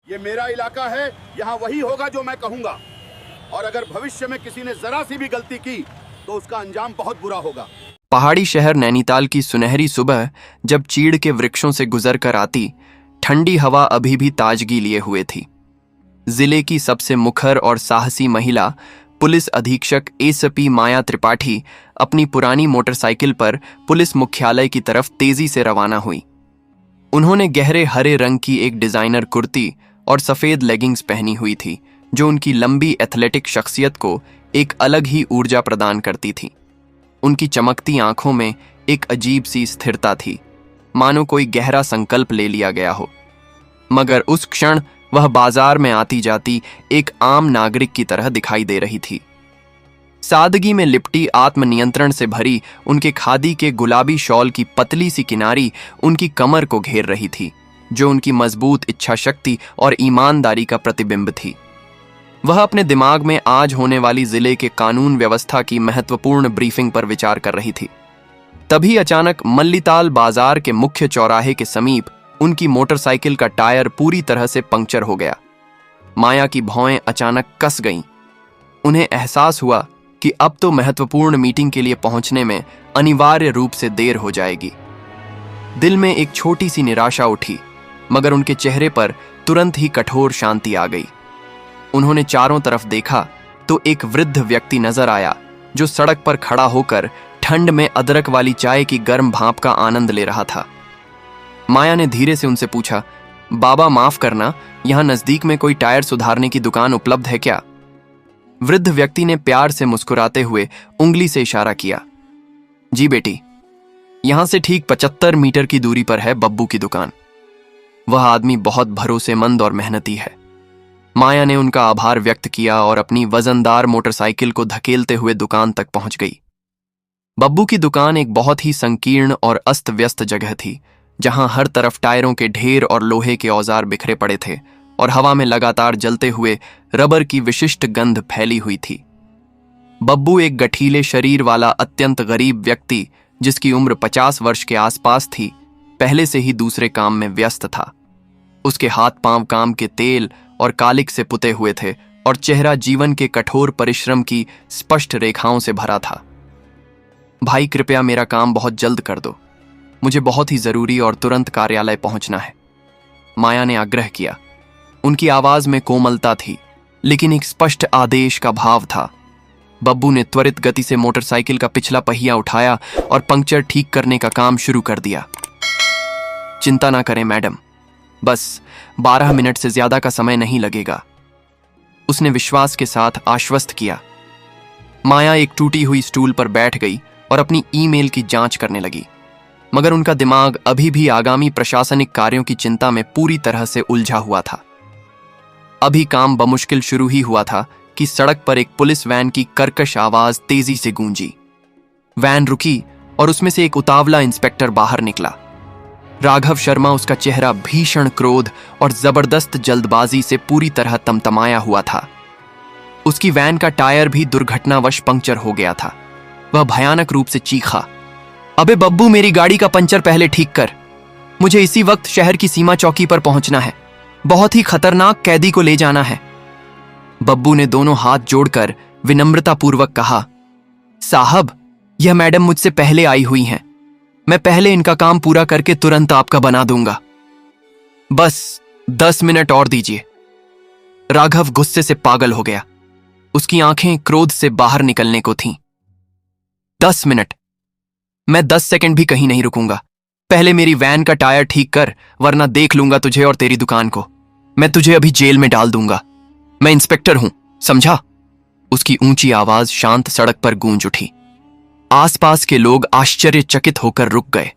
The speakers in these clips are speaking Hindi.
ये मेरा इलाका है, यहाँ वही होगा जो मैं कहूँगा। और अगर भविष्य में किसी ने जरा सी भी गलती की तो उसका अंजाम बहुत बुरा होगा। पहाड़ी शहर नैनीताल की सुनहरी सुबह जब चीड़ के वृक्षों से गुजर कर आती, ठंडी हवा अभी भी ताजगी लिए हुए थी। जिले की सबसे मुखर और साहसी महिला पुलिस अधीक्षक एसपी माया त्रिपाठी अपनी पुरानी मोटरसाइकिल पर पुलिस मुख्यालय की तरफ तेजी से रवाना हुई। उन्होंने गहरे हरे रंग की एक डिजाइनर कुर्ती और सफेद लेगिंग्स पहनी हुई थी, जो उनकी लंबी एथलेटिक शख्सियत को एक अलग ही ऊर्जा प्रदान करती थी। उनकी चमकती आंखों में एक अजीब सी स्थिरता थी, मानो कोई गहरा संकल्प ले लिया गया हो। मगर उस क्षण वह बाजार में आती जाती एक आम नागरिक की तरह दिखाई दे रही थी। सादगी में लिपटी, आत्मनियंत्रण से भरी उनके खादी के गुलाबी शॉल की पतली सी किनारी उनकी कमर को घेर रही थी, जो उनकी मजबूत इच्छा शक्ति और ईमानदारी का प्रतिबिंब थी। वह अपने दिमाग में आज होने वाली जिले के कानून व्यवस्था की महत्वपूर्ण ब्रीफिंग पर विचार कर रही थी। तभी अचानक मल्लीताल बाजार के मुख्य चौराहे के समीप उनकी मोटरसाइकिल का टायर पूरी तरह से पंक्चर हो गया। माया की भौएं अचानक कस गईं। उन्हें एहसास हुआ कि अब तो महत्वपूर्ण मीटिंग के लिए पहुंचने में अनिवार्य रूप से देर हो जाएगी। दिल में एक छोटी सी निराशा उठी, मगर उनके चेहरे पर तुरंत ही कठोर शांति आ गई। उन्होंने चारों तरफ देखा तो एक वृद्ध व्यक्ति नजर आया, जो सड़क पर खड़ा होकर ठंड में अदरक वाली चाय की गर्म भाप का आनंद ले रहा था। माया ने धीरे से उनसे पूछा, बाबा माफ करना, यहां नजदीक में कोई टायर सुधारने की दुकान उपलब्ध है क्या? वृद्ध व्यक्ति ने प्यार से मुस्कुराते हुए उंगली से इशारा किया। जी बेटी, यहां से ठीक 75 मीटर की दूरी पर है बब्बू की दुकान। वह आदमी बहुत भरोसेमंद और मेहनती है। माया ने उनका आभार व्यक्त किया और अपनी वजनदार मोटरसाइकिल को धकेलते हुए दुकान तक पहुंच गई। बब्बू की दुकान एक बहुत ही संकीर्ण और अस्त व्यस्त जगह थी, जहां हर तरफ टायरों के ढेर और लोहे के औजार बिखरे पड़े थे और हवा में लगातार जलते हुए रबर की विशिष्ट गंध फैली हुई थी। बब्बू एक गठीले शरीर वाला अत्यंत गरीब व्यक्ति, जिसकी उम्र 50 वर्ष के आसपास थी, पहले से ही दूसरे काम में व्यस्त था। उसके हाथ पांव काम के तेल और कालिक से पुते हुए थे और चेहरा जीवन के कठोर परिश्रम की स्पष्ट रेखाओं से भरा था। भाई, कृपया मेरा काम बहुत जल्द कर दो, मुझे बहुत ही जरूरी और तुरंत कार्यालय पहुंचना है, माया ने आग्रह किया। उनकी आवाज में कोमलता थी, लेकिन एक स्पष्ट आदेश का भाव था। बब्बू ने त्वरित गति से मोटरसाइकिल का पिछला पहिया उठाया और पंक्चर ठीक करने का काम शुरू कर दिया। चिंता ना करें मैडम, बस 12 मिनट से ज्यादा का समय नहीं लगेगा, उसने विश्वास के साथ आश्वस्त किया। माया एक टूटी हुई स्टूल पर बैठ गई और अपनी ईमेल की जांच करने लगी, मगर उनका दिमाग अभी भी आगामी प्रशासनिक कार्यों की चिंता में पूरी तरह से उलझा हुआ था। अभी काम बमुश्किल शुरू ही हुआ था कि सड़क पर एक पुलिस वैन की कर्कश आवाज तेजी से गूंजी। वैन रुकी और उसमें से एक उतावला इंस्पेक्टर बाहर निकला। राघव शर्मा, उसका चेहरा भीषण क्रोध और जबरदस्त जल्दबाजी से पूरी तरह तमतमाया हुआ था। उसकी वैन का टायर भी दुर्घटनावश पंक्चर हो गया था। वह भयानक रूप से चीखा, अबे बब्बू, मेरी गाड़ी का पंचर पहले ठीक कर, मुझे इसी वक्त शहर की सीमा चौकी पर पहुंचना है, बहुत ही खतरनाक कैदी को ले जाना है। बब्बू ने दोनों हाथ जोड़कर विनम्रतापूर्वक कहा, साहब, यह मैडम मुझसे पहले आई हुई हैं, मैं पहले इनका काम पूरा करके तुरंत आपका बना दूंगा, बस 10 मिनट और दीजिए। राघव गुस्से से पागल हो गया, उसकी आंखें क्रोध से बाहर निकलने को थीं। 10 मिनट? मैं 10 सेकंड भी कहीं नहीं रुकूंगा, पहले मेरी वैन का टायर ठीक कर, वरना देख लूंगा तुझे और तेरी दुकान को। मैं तुझे अभी जेल में डाल दूंगा, मैं इंस्पेक्टर हूं, समझा? उसकी ऊंची आवाज शांत सड़क पर गूंज उठी। आसपास के लोग आश्चर्यचकित होकर रुक गए।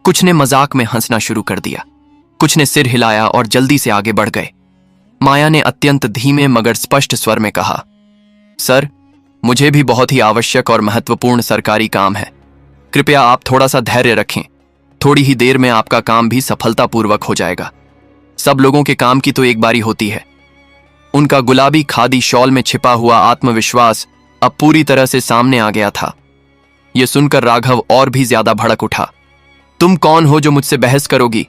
कुछ ने मजाक में हंसना शुरू कर दिया, कुछ ने सिर हिलाया और जल्दी से आगे बढ़ गए। माया ने अत्यंत धीमे मगर स्पष्ट स्वर में कहा, सर, मुझे भी बहुत ही आवश्यक और महत्वपूर्ण सरकारी काम है, कृपया आप थोड़ा सा धैर्य रखें, थोड़ी ही देर में आपका काम भी सफलतापूर्वक हो जाएगा। सब लोगों के काम की तो एक बारी होती है। उनका गुलाबी खादी शॉल में छिपा हुआ आत्मविश्वास अब पूरी तरह से सामने आ गया था। यह सुनकर राघव और भी ज्यादा भड़क उठा। तुम कौन हो जो मुझसे बहस करोगी?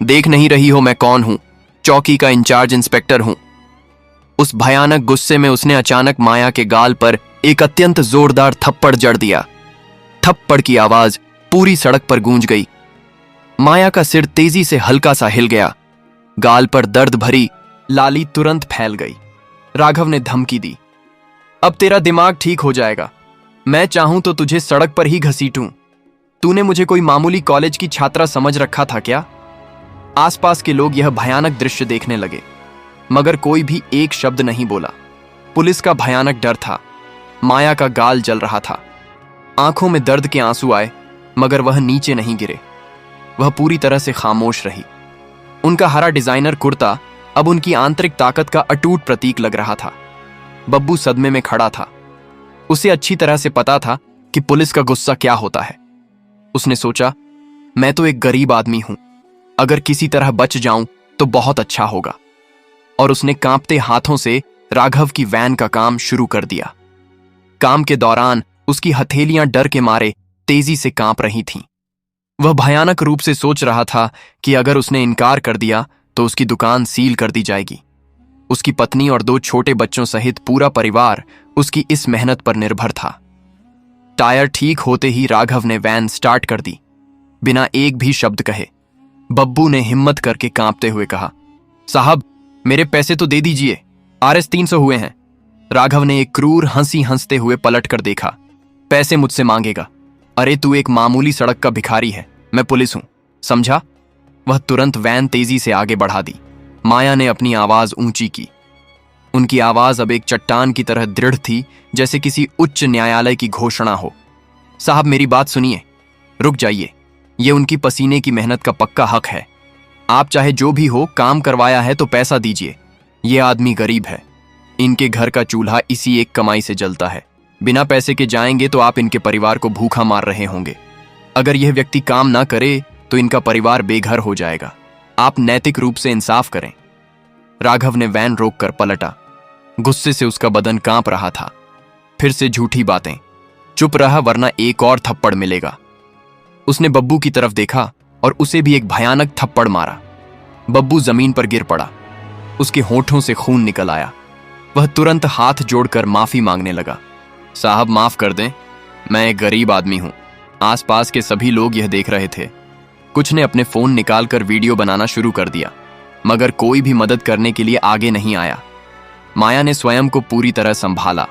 देख नहीं रही हो मैं कौन हूं? चौकी का इंचार्ज इंस्पेक्टर हूं। उस भयानक गुस्से में उसने अचानक माया के गाल पर एक अत्यंत जोरदार थप्पड़ जड़ दिया। थप्पड़ की आवाज पूरी सड़क पर गूंज गई। माया का सिर तेजी से हल्का सा हिल गया। गाल पर दर्द भरी लाली तुरंत फैल गई। राघव ने धमकी दी, अब तेरा दिमाग ठीक हो जाएगा। मैं चाहूं तो तुझे सड़क पर ही घसीटूं। तूने मुझे कोई मामूली कॉलेज की छात्रा समझ रखा था क्या? आसपास के लोग यह भयानक दृश्य देखने लगे, मगर कोई भी एक शब्द नहीं बोला। पुलिस का भयानक डर था। माया का गाल जल रहा था। आंखों में दर्द के आंसू आए, मगर वह नीचे नहीं गिरे। वह पूरी तरह से खामोश रही। उनका हरा डिजाइनर कुर्ता अब उनकी आंतरिक ताकत का अटूट प्रतीक लग रहा था। बब्बू सदमे में खड़ा था। उसे अच्छी तरह से पता था कि पुलिस का गुस्सा क्या होता है। उसने सोचा, मैं तो एक गरीब आदमी हूं, अगर किसी तरह बच जाऊं तो बहुत अच्छा होगा। और उसने कांपते हाथों से राघव की वैन का काम शुरू कर दिया। काम के दौरान उसकी हथेलियां डर के मारे तेजी से कांप रही थीं। वह भयानक रूप से सोच रहा था कि अगर उसने इनकार कर दिया तो उसकी दुकान सील कर दी जाएगी। उसकी पत्नी और 2 छोटे बच्चों सहित पूरा परिवार उसकी इस मेहनत पर निर्भर था। टायर ठीक होते ही राघव ने वैन स्टार्ट कर दी, बिना एक भी शब्द कहे। बब्बू ने हिम्मत करके कांपते हुए कहा, साहब मेरे पैसे तो दे दीजिए, RS 300 हुए हैं। राघव ने एक क्रूर हंसी हंसते हुए पलट कर देखा। पैसे मुझसे मांगेगा? अरे तू एक मामूली सड़क का भिखारी है, मैं पुलिस हूं, समझा? वह तुरंत वैन तेजी से आगे बढ़ा दी। माया ने अपनी आवाज ऊंची की। उनकी आवाज अब एक चट्टान की तरह दृढ़ थी, जैसे किसी उच्च न्यायालय की घोषणा हो। साहब मेरी बात सुनिए, रुक जाइए, यह उनकी पसीने की मेहनत का पक्का हक है। आप चाहे जो भी हो, काम करवाया है तो पैसा दीजिए। यह आदमी गरीब है, इनके घर का चूल्हा इसी एक कमाई से जलता है। बिना पैसे के जाएंगे तो आप इनके परिवार को भूखा मार रहे होंगे। अगर यह व्यक्ति काम ना करे तो इनका परिवार बेघर हो जाएगा। आप नैतिक रूप से इंसाफ करें। राघव ने वैन रोककर पलटा। गुस्से से उसका बदन कांप रहा था। फिर से झूठी बातें, चुप रहा वरना एक और थप्पड़ मिलेगा। उसने बब्बू की तरफ देखा और उसे भी एक भयानक थप्पड़ मारा। बब्बू जमीन पर गिर पड़ा। उसके होठों से खून निकल आया। वह तुरंत हाथ जोड़कर माफी मांगने लगा। साहब माफ कर दें, मैं एक गरीब आदमी हूं। आसपास के सभी लोग यह देख रहे थे। कुछ ने अपने फोन निकालकर वीडियो बनाना शुरू कर दिया, मगर कोई भी मदद करने के लिए आगे नहीं आया। माया ने स्वयं को पूरी तरह संभाला।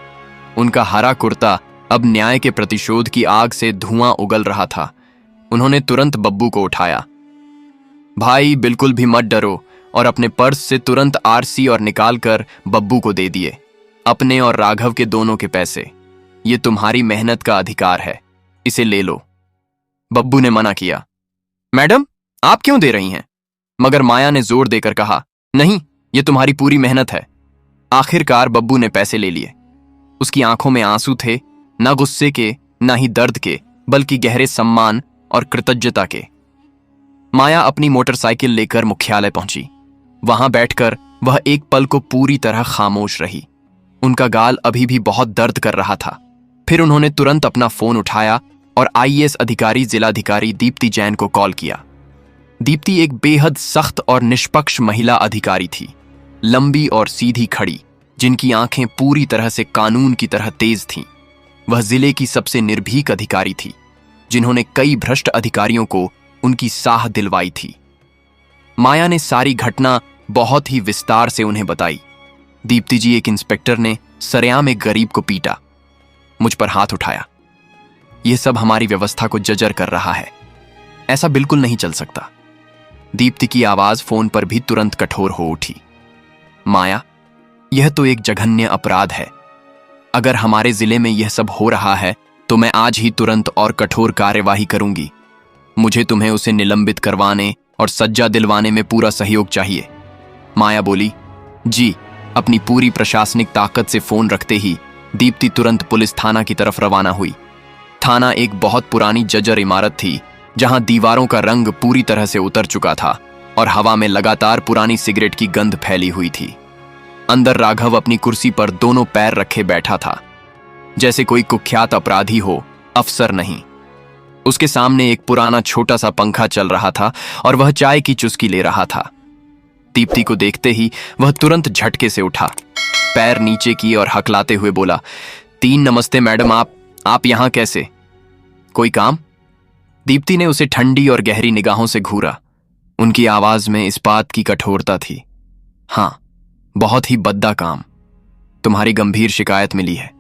उनका हरा कुर्ता अब न्याय के प्रतिशोध की आग से धुआं उगल रहा था। उन्होंने तुरंत बब्बू को उठाया। भाई बिल्कुल भी मत डरो, और अपने पर्स से तुरंत RC और निकालकर बब्बू को दे दिए। अपने और राघव के दोनों के पैसे। ये तुम्हारी मेहनत का अधिकार है, इसे ले लो। बब्बू ने मना किया। मैडम आप क्यों दे रही हैं? मगर माया ने जोर देकर कहा, नहीं, ये तुम्हारी पूरी मेहनत है। आखिरकार बब्बू ने पैसे ले लिए। उसकी आंखों में आंसू थे, न गुस्से के, न ही दर्द के, बल्कि गहरे सम्मान और कृतज्ञता के। माया अपनी मोटरसाइकिल लेकर मुख्यालय पहुंची। वहां बैठकर वह एक पल को पूरी तरह खामोश रही। उनका गाल अभी भी बहुत दर्द कर रहा था। फिर उन्होंने तुरंत अपना फोन उठाया और IAS अधिकारी जिलाधिकारी दीप्ति जैन को कॉल किया। दीप्ति एक बेहद सख्त और निष्पक्ष महिला अधिकारी थी, लंबी और सीधी खड़ी, जिनकी आंखें पूरी तरह से कानून की तरह तेज थीं। वह जिले की सबसे निर्भीक अधिकारी थी, जिन्होंने कई भ्रष्ट अधिकारियों को उनकी साह दिलवाई थी। माया ने सारी घटना बहुत ही विस्तार से उन्हें बताई। दीप्ति जी, एक इंस्पेक्टर ने सरेआम एक गरीब को पीटा, मुझ पर हाथ उठाया। यह सब हमारी व्यवस्था को जर्जर कर रहा है। ऐसा बिल्कुल नहीं चल सकता। दीप्ति की आवाज फोन पर भी तुरंत कठोर हो उठी। माया, यह तो एक जघन्य अपराध है। अगर हमारे जिले में यह सब हो रहा है तो मैं आज ही तुरंत और कठोर कार्यवाही करूंगी। मुझे तुम्हें उसे निलंबित करवाने और सज्जा दिलवाने में पूरा सहयोग चाहिए। माया बोली। जी। अपनी पूरी प्रशासनिक ताकत से फोन रखते ही दीप्ति तुरंत पुलिस थाना की तरफ रवाना हुई। थाना एक बहुत पुरानी जर्जर इमारत थी, जहां दीवारों का रंग पूरी तरह से उतर चुका था और हवा में लगातार पुरानी सिगरेट की गंध फैली हुई थी। अंदर राघव अपनी कुर्सी पर दोनों पैर रखे बैठा था, जैसे कोई कुख्यात अपराधी हो, अफसर नहीं। उसके सामने एक पुराना छोटा सा पंखा चल रहा था और वह चाय की चुस्की ले रहा था। दीप्ति को देखते ही वह तुरंत झटके से उठा, पैर नीचे किए और हकलाते हुए बोला, 3 नमस्ते मैडम, आप यहां कैसे? कोई काम? दीप्ति ने उसे ठंडी और गहरी निगाहों से घूरा। उनकी आवाज में इस्पात की कठोरता थी। हां, बहुत ही बद्दा काम। तुम्हारी गंभीर शिकायत मिली है।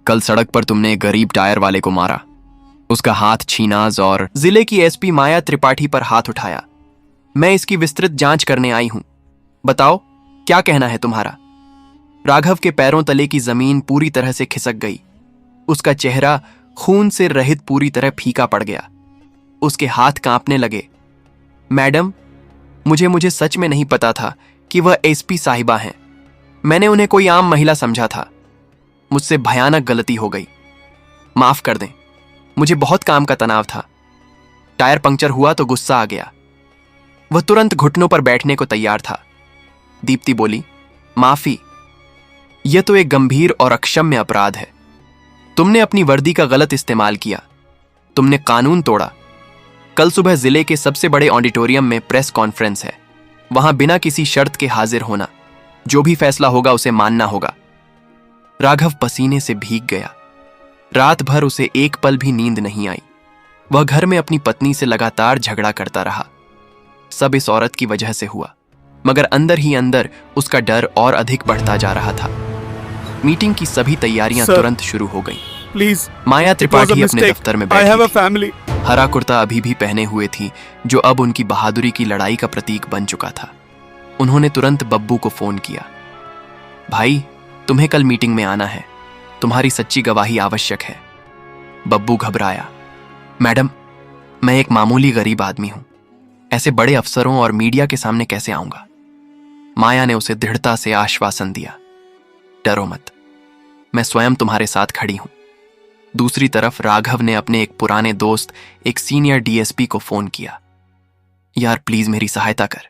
कल सड़क पर तुमने एक गरीब टायर वाले को मारा, उसका हाथ छीनाज और जिले की एसपी माया त्रिपाठी पर हाथ उठाया। मैं इसकी विस्तृत जांच करने आई हूं। बताओ, क्या कहना है तुम्हारा? राघव के पैरों तले की जमीन पूरी तरह से खिसक गई। उसका चेहरा खून से रहित पूरी तरह फीका पड़ गया। उसके हाथ कांपने लगे। मैडम, मुझे सच में नहीं पता था कि वह एसपी साहिबा हैं। मैंने उन्हें कोई आम महिला समझा था। मुझसे भयानक गलती हो गई। माफ कर दें, मुझे बहुत काम का तनाव था। टायर पंक्चर हुआ तो गुस्सा आ गया। वह तुरंत घुटनों पर बैठने को तैयार था। दीप्ति बोली, माफी, यह तो एक गंभीर और अक्षम्य अपराध है। तुमने अपनी वर्दी का गलत इस्तेमाल किया। तुमने कानून तोड़ा। कल सुबह जिले के सबसे बड़े ऑडिटोरियम में प्रेस कॉन्फ्रेंस है। वहां बिना किसी शर्त के हाजिर होना। जो भी फैसला होगा उसे मानना होगा। राघव पसीने से भीग गया। रात भर उसे एक पल भी नींद नहीं आई। वह घर में अपनी पत्नी से लगातार झगड़ा करता रहा। सब इस औरत की वजह से हुआ, मगर अंदर ही अंदर उसका डर और अधिक बढ़ता जा रहा था। मीटिंग की सभी तैयारियां तुरंत शुरू हो गईं। प्लीज, माया त्रिपाठी अपने दफ्तर में I have a बैठी थी। family. हरा कुर्ता अभी भी पहने हुए थी, जो अब उनकी बहादुरी की लड़ाई का प्रतीक बन चुका था। उन्होंने तुरंत बब्बू को फोन किया। भाई, तुम्हें कल मीटिंग में आना है। तुम्हारी सच्ची गवाही आवश्यक है। बब्बू घबराया। मैडम, मैं एक मामूली गरीब आदमी हूं। ऐसे बड़े अफसरों और मीडिया के सामने कैसे आऊंगा? माया ने उसे दृढ़ता से आश्वासन दिया, डरो मत, मैं स्वयं तुम्हारे साथ खड़ी हूं। दूसरी तरफ राघव ने अपने एक पुराने दोस्त, एक सीनियर डीएसपी को फोन किया। यार प्लीज मेरी सहायता कर।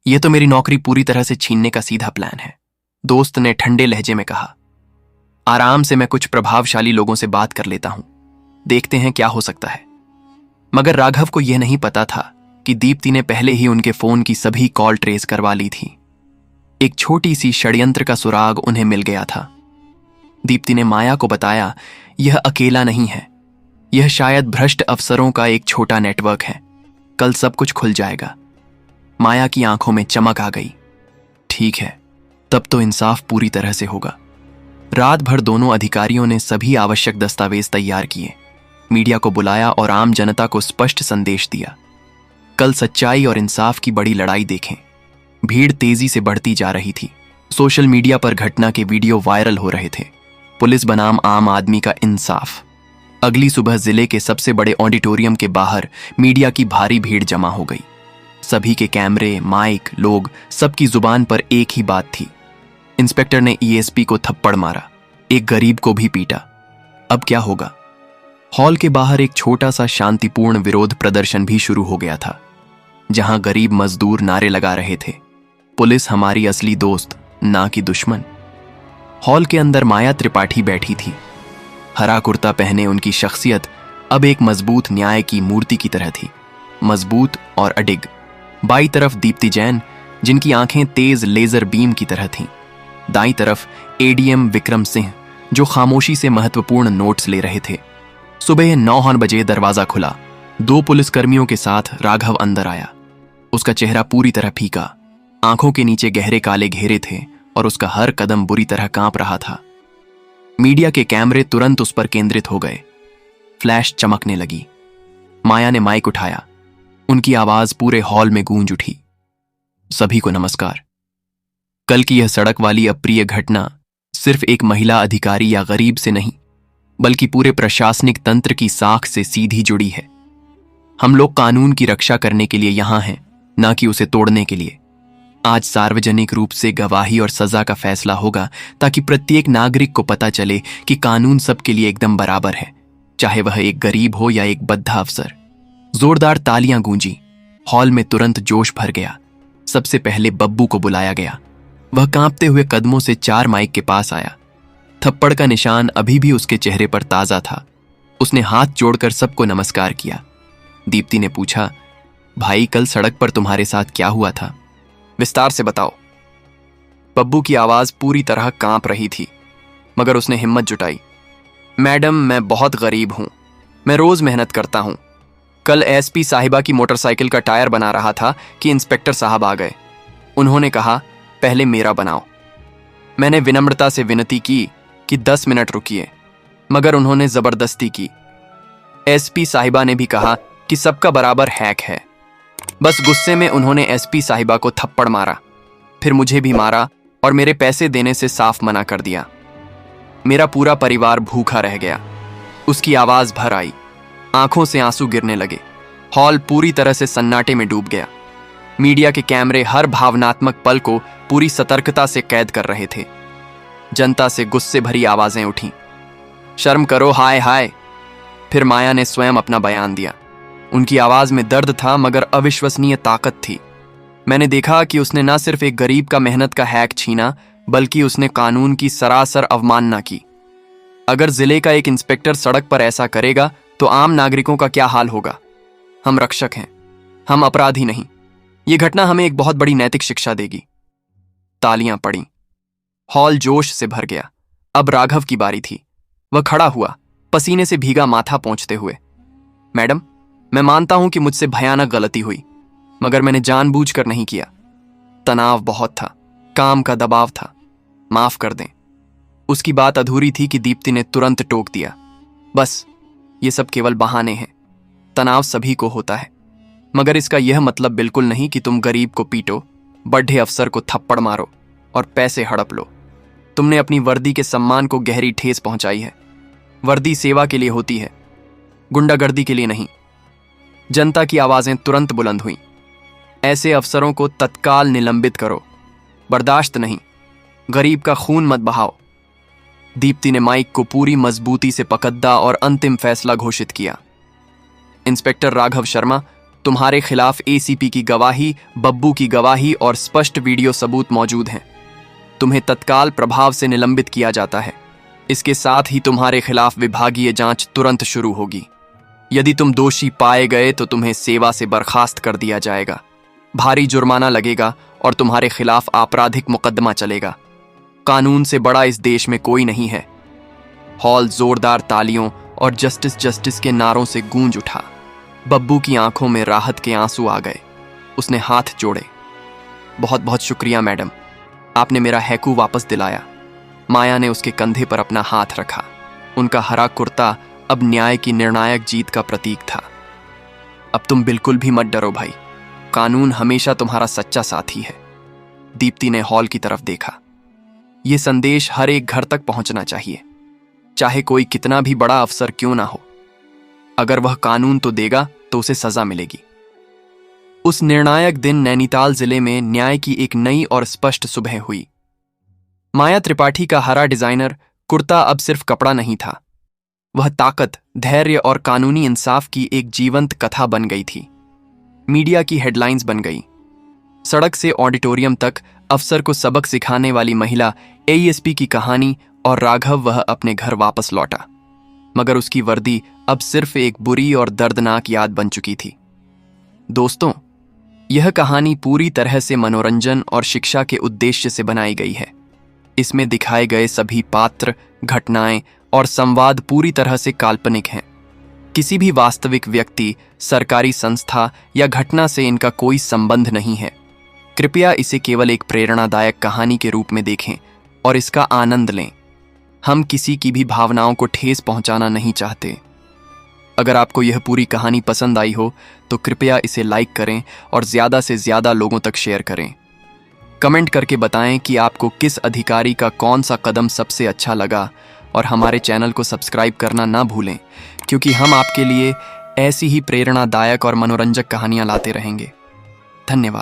यह तो मेरी नौकरी पूरी तरह से छीनने का सीधा प्लान है। दोस्त ने ठंडे लहजे में कहा। आराम से मैं कुछ प्रभावशाली लोगों से बात कर लेता हूं, देखते हैं क्या हो सकता है। मगर राघव को यह नहीं पता था कि दीप्ति ने पहले ही उनके फोन की सभी कॉल ट्रेस करवा ली थी। एक छोटी सी षड्यंत्र का सुराग उन्हें मिल गया था। दीप्ति ने माया को बताया, यह अकेला नहीं है, यह शायद भ्रष्ट अफसरों का एक छोटा नेटवर्क है। कल सब कुछ खुल जाएगा। माया की आंखों में चमक आ गई। ठीक है, तब तो इंसाफ पूरी तरह से होगा। रात भर दोनों अधिकारियों ने सभी आवश्यक दस्तावेज तैयार किए, मीडिया को बुलाया और आम जनता को स्पष्ट संदेश दिया। कल सच्चाई और इंसाफ की बड़ी लड़ाई देखें। भीड़ तेजी से बढ़ती जा रही थी। सोशल मीडिया पर घटना के वीडियो वायरल हो रहे थे। पुलिस बनाम आम आदमी का इंसाफ। अगली सुबह जिले के सबसे बड़े ऑडिटोरियम के बाहर मीडिया की भारी भीड़ जमा हो गई। सभी के कैमरे, माइक, लोग, सबकी जुबान पर एक ही बात थी। इंस्पेक्टर ने ईएसपी को थप्पड़ मारा, एक गरीब को भी पीटा। अब क्या होगा? हॉल के बाहर एक छोटा सा शांतिपूर्ण विरोध प्रदर्शन भी शुरू हो गया था, जहां गरीब मजदूर नारे लगा रहे थे, पुलिस हमारी असली दोस्त, ना कि दुश्मन। हॉल के अंदर माया त्रिपाठी बैठी थी। हरा कुर्ता पहने उनकी शख्सियत अब एक मजबूत न्याय की मूर्ति की तरह थी, मजबूत और अडिग। बाई तरफ दीप्ति जैन, जिनकी आंखें तेज लेजर बीम की तरह थीं। दाईं तरफ एडीएम विक्रम सिंह, जो खामोशी से महत्वपूर्ण नोट्स ले रहे थे। सुबह 9 बजे दरवाजा खुला। 2 पुलिसकर्मियों के साथ राघव अंदर आया। उसका चेहरा पूरी तरह फीका, आंखों के नीचे गहरे काले घेरे थे और उसका हर कदम बुरी तरह कांप रहा था। मीडिया के कैमरे तुरंत उस पर केंद्रित हो गए। फ्लैश चमकने लगी। माया ने माइक उठाया। उनकी आवाज पूरे हॉल में गूंज उठी। सभी को नमस्कार। कल की यह सड़क वाली अप्रिय घटना सिर्फ एक महिला अधिकारी या गरीब से नहीं, बल्कि पूरे प्रशासनिक तंत्र की साख से सीधी जुड़ी है। हम लोग कानून की रक्षा करने के लिए यहां हैं, ना कि उसे तोड़ने के लिए। आज सार्वजनिक रूप से गवाही और सजा का फैसला होगा, ताकि प्रत्येक नागरिक को पता चले कि कानून सबके लिए एकदम बराबर है, चाहे वह एक गरीब हो या एक बद्धा अफसर। जोरदार तालियां गूंजी। हॉल में तुरंत जोश भर गया। सबसे पहले बब्बू को बुलाया गया। वह कांपते हुए कदमों से 4 माइक के पास आया। थप्पड़ का निशान अभी भी उसके चेहरे पर ताजा था। उसने हाथ जोड़कर सबको नमस्कार किया। दीप्ति ने पूछा, भाई कल सड़क पर तुम्हारे साथ क्या हुआ था? विस्तार से बताओ। बब्बू की आवाज पूरी तरह कांप रही थी, मगर उसने हिम्मत जुटाई। मैडम, मैं बहुत गरीब हूं। मैं रोज मेहनत करता हूं। कल एसपी साहिबा की मोटरसाइकिल का टायर बना रहा था कि इंस्पेक्टर साहब आ गए। उन्होंने कहा, पहले मेरा बनाओ। मैंने विनम्रता से विनती की कि 10 मिनट रुकिए, मगर उन्होंने जबरदस्ती की। एसपी साहिबा ने भी कहा कि सबका बराबर हैक है। बस गुस्से में उन्होंने एसपी साहिबा को थप्पड़ मारा, फिर मुझे भी मारा और मेरे पैसे देने से साफ मना कर दिया। मेरा पूरा परिवार भूखा रह गया। उसकी आवाज भर आई, आंखों से आंसू गिरने लगे। हॉल पूरी तरह से सन्नाटे में डूब गया। मीडिया के कैमरे हर भावनात्मक पल को पूरी सतर्कता से कैद कर रहे थे। जनता से गुस्से भरी आवाजें उठीं, शर्म करो, हाय हाय। फिर माया ने स्वयं अपना बयान दिया। उनकी आवाज में दर्द था, मगर अविश्वसनीय ताकत थी। मैंने देखा कि उसने न सिर्फ एक गरीब का मेहनत का हैक छीना, बल्कि उसने कानून की सरासर अवमानना की। अगर जिले का एक इंस्पेक्टर सड़क पर ऐसा करेगा तो आम नागरिकों का क्या हाल होगा? हम रक्षक हैं, हम अपराधी नहीं। यह घटना हमें एक बहुत बड़ी नैतिक शिक्षा देगी। तालियां पड़ी। हॉल जोश से भर गया। अब राघव की बारी थी। वह खड़ा हुआ, पसीने से भीगा माथा पोंछते हुए। मैडम, मैं मानता हूं कि मुझसे भयानक गलती हुई, मगर मैंने जानबूझकर नहीं किया। तनाव बहुत था, काम का दबाव था। माफ कर दें। उसकी बात अधूरी थी कि दीप्ति ने तुरंत टोक दिया, बस ये सब केवल बहाने हैं। तनाव सभी को होता है, मगर इसका यह मतलब बिल्कुल नहीं कि तुम गरीब को पीटो, बड़े अफसर को थप्पड़ मारो और पैसे हड़प लो। तुमने अपनी वर्दी के सम्मान को गहरी ठेस पहुंचाई है। वर्दी सेवा के लिए होती है, गुंडागर्दी के लिए नहीं। जनता की आवाजें तुरंत बुलंद हुईं। ऐसे अफसरों को तत्काल निलंबित करो, बर्दाश्त नहीं। गरीब का खून मत बहाओ। दीप्ति ने माइक को पूरी मजबूती से पकड़ा और अंतिम फैसला घोषित किया। इंस्पेक्टर राघव शर्मा, तुम्हारे खिलाफ एसीपी की गवाही, बब्बू की गवाही और स्पष्ट वीडियो सबूत मौजूद हैं। तुम्हें तत्काल प्रभाव से निलंबित किया जाता है। इसके साथ ही तुम्हारे खिलाफ विभागीय जांच तुरंत शुरू होगी। यदि तुम दोषी पाए गए तो तुम्हें सेवा से बर्खास्त कर दिया जाएगा। भारी जुर्माना लगेगा और तुम्हारे खिलाफ आपराधिक मुकदमा चलेगा। कानून से बड़ा इस देश में कोई नहीं है। हॉल जोरदार तालियों और जस्टिस जस्टिस के नारों से गूंज उठा। बब्बू की आंखों में राहत के आंसू आ गए। उसने हाथ जोड़े। बहुत बहुत शुक्रिया मैडम, आपने मेरा हैकू वापस दिलाया। माया ने उसके कंधे पर अपना हाथ रखा। उनका हरा कुर्ता अब न्याय की निर्णायक जीत का प्रतीक था। अब तुम बिल्कुल भी मत डरो भाई, कानून हमेशा तुम्हारा सच्चा साथी है। दीप्ति ने हॉल की तरफ देखा। यह संदेश हर एक घर तक पहुंचना चाहिए, चाहे कोई कितना भी बड़ा अफसर क्यों ना हो। अगर वह कानून तो देगा तो उसे सजा मिलेगी। उस निर्णायक दिन नैनीताल जिले में न्याय की एक नई और स्पष्ट सुबह हुई। माया त्रिपाठी का हरा डिजाइनर कुर्ता अब सिर्फ कपड़ा नहीं था, वह ताकत, धैर्य और कानूनी इंसाफ की एक जीवंत कथा बन गई थी। मीडिया की हेडलाइंस बन गई। सड़क से ऑडिटोरियम तक अफसर को सबक सिखाने वाली महिला एएसपी की कहानी, और राघव वह अपने घर वापस लौटा, मगर उसकी वर्दी अब सिर्फ एक बुरी और दर्दनाक याद बन चुकी थी। दोस्तों, यह कहानी पूरी तरह से मनोरंजन और शिक्षा के उद्देश्य से बनाई गई है। इसमें दिखाए गए सभी पात्र, घटनाएं और संवाद पूरी तरह से काल्पनिक हैं। किसी भी वास्तविक व्यक्ति, सरकारी संस्था या घटना से इनका कोई संबंध नहीं है। कृपया इसे केवल एक प्रेरणादायक कहानी के रूप में देखें और इसका आनंद लें। हम किसी की भी भावनाओं को ठेस पहुंचाना नहीं चाहते। अगर आपको यह पूरी कहानी पसंद आई हो तो कृपया इसे लाइक करें और ज़्यादा से ज़्यादा लोगों तक शेयर करें। कमेंट करके बताएं कि आपको किस अधिकारी का कौन सा कदम सबसे अच्छा लगा, और हमारे चैनल को सब्सक्राइब करना ना भूलें, क्योंकि हम आपके लिए ऐसी ही प्रेरणादायक और मनोरंजक कहानियां लाते रहेंगे। धन्यवाद।